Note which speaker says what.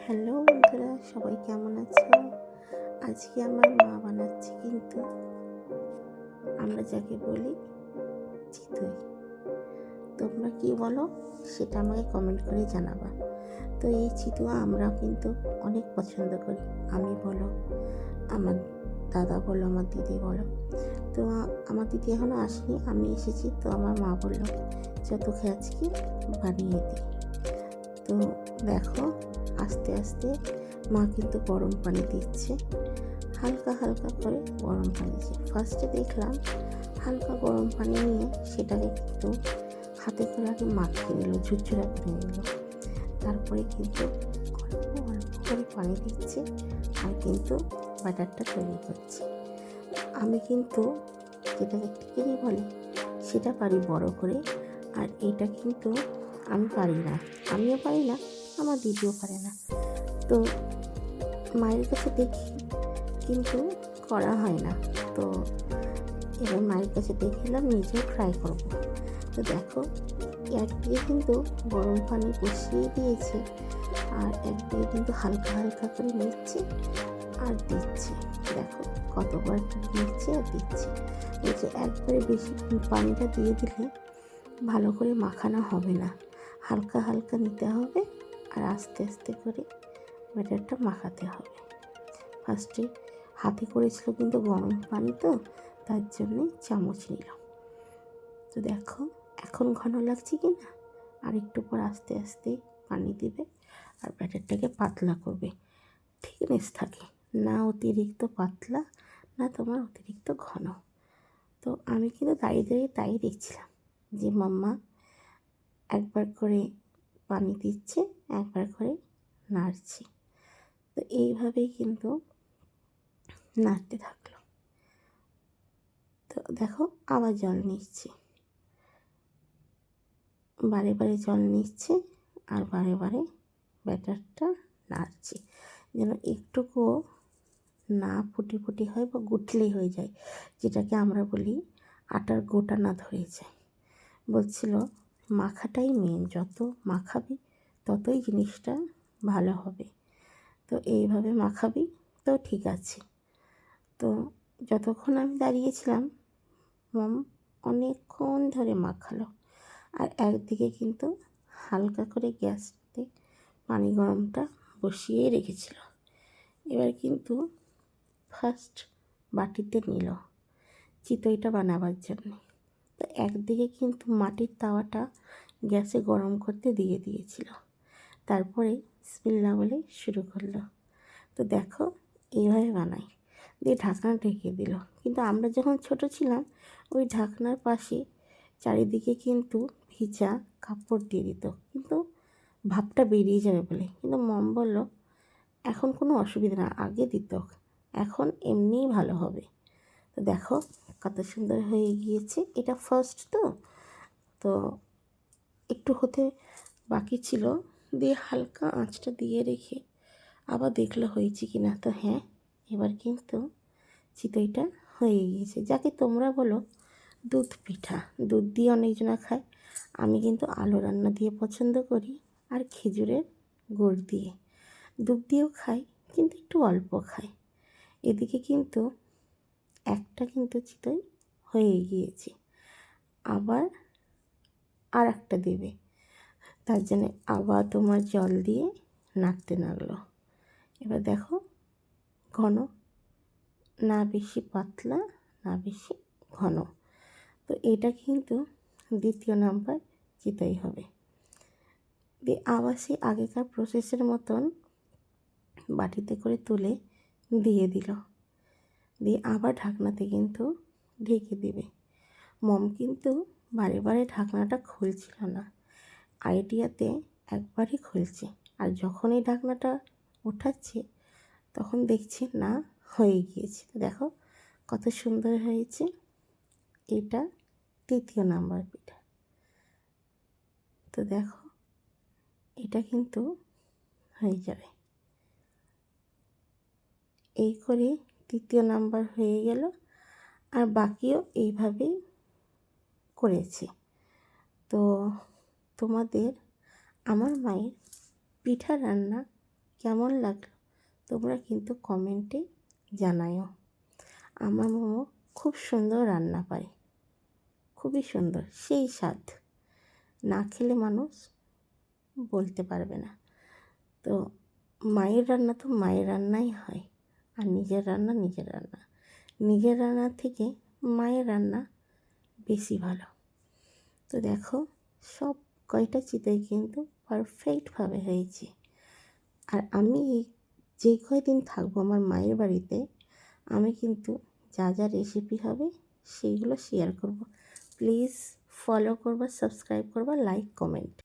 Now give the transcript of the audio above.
Speaker 1: Hello বন্ধুরা, সবাই কেমন আছো? আজকে আমার মা বানাচ্ছে কিন্তু আমরা যাকে বলি চিতই। তোমরা কি বলো সেটা আমাকে কমেন্ট করে জানাবা। তো এই চিতুয়া আমরা কিন্তু অনেক পছন্দ করি। আমি বলো, আমার দাদা বলো, আমার দিদি বলো। তো আমার দিদি এখনও আসেনি, আমি এসেছি। তো আমার মা বললো তোকে আজকে বানিয়ে দিই। তো দেখো, আস্তে আস্তে মা কিন্তু গরম পানি দিচ্ছে, হালকা হালকা করে গরম পানি দিচ্ছে। ফার্স্টে দেখলাম হালকা গরম পানি নিয়ে সেটাকে কিন্তু হাতে করে আগে মাখিয়ে নিল, ঝুরঝুরা করে নিল। তারপরে কিন্তু অল্প অল্প করে পানি দিচ্ছে আর কিন্তু ব্যাটারটা তৈরি করছে। আমি কিন্তু যেটাকে টিকিনি বলে সেটা পারি বড় করে, আর এটা কিন্তু আমি পারি না। আমিও পারি না, আমার দিদিও পারে না। তো মায়ের কাছে দেখি কিন্তু করা হয় না। তো এবার মায়ের কাছে দেখলাম, নিজেও ট্রাই করব। তো দেখো, একদিকে কিন্তু গরম পানি বসিয়ে দিয়েছে আর একদিকে কিন্তু হালকা হালকা করে নিচ্ছে আর দিচ্ছে। দেখো কতবার নিচ্ছে আর দিচ্ছে। বলছে একবারে বেশি পানিটা দিয়ে দিলে ভালো করে মাখানো হবে না, হালকা হালকা নিতে হবে আর আস্তে আস্তে করে ব্যাটারটা মাখাতে হবে। ফার্স্টে হাতে করেছিল কিন্তু গরম পানি, তো তার জন্যে চামচ নিল। তো দেখো এখন ঘন লাগছে কি না, আর একটু পর আস্তে আস্তে পানি দিবে আর ব্যাটারটাকে পাতলা করবে। থিকনেস থাকে না, অতিরিক্ত পাতলা না তোমার অতিরিক্ত ঘন। তো আমি কিন্তু দাঁড়িয়ে দাঁড়িয়ে তাই দেখছিলাম যে মাম্মা একবার করে পানি দিচ্ছে, একবার করে নাড়ছে। তো এইভাবেই কিন্তু নাড়তে থাকলো। তো দেখো আবার জল নিচ্ছে, বারে বারে জল নিচ্ছে আর বারে বারে ব্যাটারটা নাড়ছে, যেন একটুকুও না ফুটি ফুটি হয় বা গুটলেই হয়ে যায়, যেটাকে আমরা বলি আটার গোটা না ধরে যায়। বলছিল মাখাটাই মেন, যত মাখাবি ততই জিনিসটা ভালো হবে। তো এইভাবে মাখাবি তো ঠিক আছে। তো যতক্ষণ আমি দাঁড়িয়েছিলাম মম অনেকক্ষণ ধরে মাখালো আর একদিকে কিন্তু হালকা করে গ্যাসতে পানি গরমটা বসিয়ে রেখেছিল। এবার কিন্তু ফার্স্ট বাটিতে নিল চিতইটা বানাবার জন্য। তো একদিকে কিন্তু মাটির তাওয়াটা গ্যাসে গরম করতে দিয়ে দিয়েছিল, তারপরে বিসমিল্লাহ বলে শুরু করলো। তো দেখো এইভাবে বানাই, দিয়ে ঢাকনা ঢেকে দিল। কিন্তু আমরা যখন ছোট ছিলাম ওই ঢাকনার পাশে চারিদিকে কিন্তু ভিজা কাপড় দিয়ে দিত, কিন্তু ভাপটা বেরিয়ে যাবে বলে। কিন্তু মম বলল এখন কোনো অসুবিধা না, আগে দিত, এখন এমনিই ভালো হবে। তো দেখো কত সুন্দর হয়ে গিয়েছে। এটা ফার্স্ট তো তো একটু হতে বাকি ছিল, দিয়ে হালকা আঁচটা দিয়ে রেখে আবার দেখলো হয়েছে কি না। তো হ্যাঁ, এবার কিন্তু চিতইটা হয়ে গিয়েছে। যাকে তোমরা বলো দুধ পিঠা, দুধ দিয়ে অনেকজনা খায়, আমি কিন্তু আলু রান্না দিয়ে পছন্দ করি আর খেজুরের গুড় দিয়ে। দুধ দিয়েও খাই কিন্তু একটু অল্প খাই। এদিকে কিন্তু একটা কিন্তু চিতই হয়ে গিয়েছে, আবার আর একটা দেবে, তার জন্যে আবার তোমার জল দিয়ে নাড়তে লাগলো। এবার দেখো ঘন না বেশি পাতলা না বেশি ঘন। তো এটা কিন্তু দ্বিতীয় নাম্বার চিতই হবে। দিয়ে আবার সেই আগেকার প্রসেসের মতন বাটিতে করে তুলে দিয়ে দিল, দিয়ে আবার ঢাকনাতে কিন্তু ঢেকে দিবে। মম কিন্তু বারে বারে ঢাকনাটা খুলছিল না, আইডিয়াতে একবারই খুলছে। আর যখনই ঢাকনাটা ওঠাচ্ছে তখন দেখছি না হয়ে গিয়েছে। দেখো কত সুন্দর হয়েছে। এটা তৃতীয় নাম্বার পিঠা। তো দেখো এটা কিন্তু হয়ে যাবে। এই করে তৃতীয় নাম্বার হয়ে গেল, আর বাকিও এইভাবেই করেছে। তো তোমাদের আমার মায়ের পিঠা রান্না কেমন লাগলো তোমরা কিন্তু কমেন্টে জানায়ও। আমার মোমো খুব সুন্দর রান্না পারে, খুবই সুন্দর, সেই স্বাদ, না খেলে মানুষ বলতে পারবে না। তো মায়ের রান্না তো মায়ের রান্নাই হয়, আর নিজের রান্না নিজের রান্না। নিজের রান্নার থেকে মায়ের রান্না বেশি ভালো। তো দেখো, সব কয়টা চিতই কিন্তু পারফেক্টভাবে হয়েছে। আর আমি যে কয়দিন থাকবো আমার মায়ের বাড়িতে, আমি কিন্তু যা যা রেসিপি হবে সেইগুলো শেয়ার করব। প্লিজ ফলো করবা, সাবস্ক্রাইব করবা, লাইক কমেন্ট।